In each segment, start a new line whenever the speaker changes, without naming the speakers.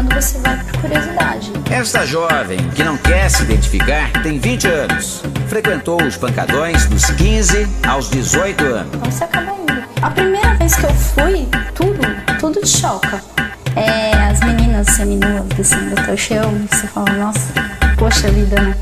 quando você vai por curiosidade.
Esta jovem, que não quer se identificar, tem 20 anos. Frequentou os pancadões dos 15 aos 18 anos.
Então você acaba indo. A primeira vez que eu fui, tudo te choca. As meninas seminuas descendo até o chão, você fala, nossa, poxa vida, né?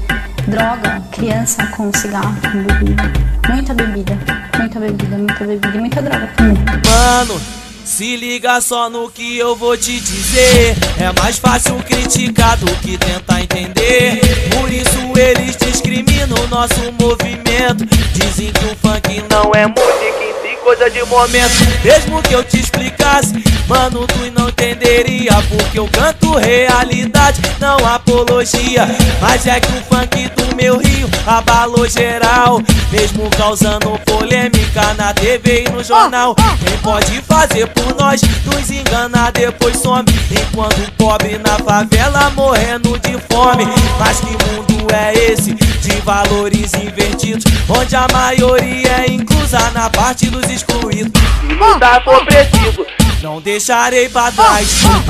Droga, criança com cigarro, com bebida. Muita bebida, muita bebida, muita bebida e muita droga também.
Mano, se liga só no que eu vou te dizer. É mais fácil criticar do que tentar entender. Por isso eles discriminam o nosso movimento. Dizem que o funk não é música em si, coisa de momento. Mesmo que eu te explicasse, mano, tu não entenderia. Porque eu canto realidade, não apologia. Mas é que o funk do meu Rio abalou geral, mesmo causando polêmica na TV e no jornal. Quem pode fazer por nós, nos engana, depois some. Enquanto o pobre na favela morrendo de fome. Mas que mundo é esse de valores invertidos, onde a maioria é inclusa na parte dos excluídos? Se lutar for preciso, não deixarei pra trás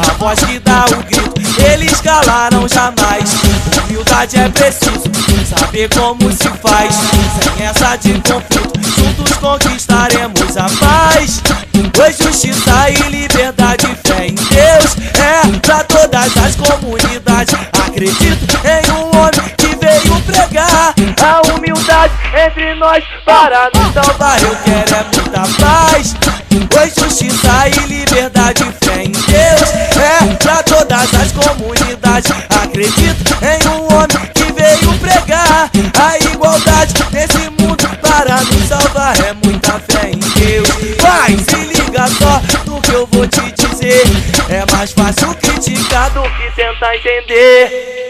a voz que dá o grito, eles calaram jamais. Humildade é preciso, saber como se faz. Sem essa de conflito, juntos conquistaremos a paz. Pois justiça e liberdade, fé em Deus é pra todas as comunidades. Acredito em um homem que veio pregar a humildade entre nós para nos salvar. Eu quero é muita paz. Pois justiça e liberdade, fé em Deus é pra todas as comunidades. Acredito em um homem que veio pregar a igualdade nesse mundo para nos salvar. É muita fé em Deus. Vai, se liga só no que eu vou te dizer. É mais fácil criticar do que tentar entender.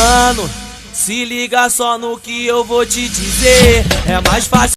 Mano, se liga só no que eu vou te dizer. É mais fácil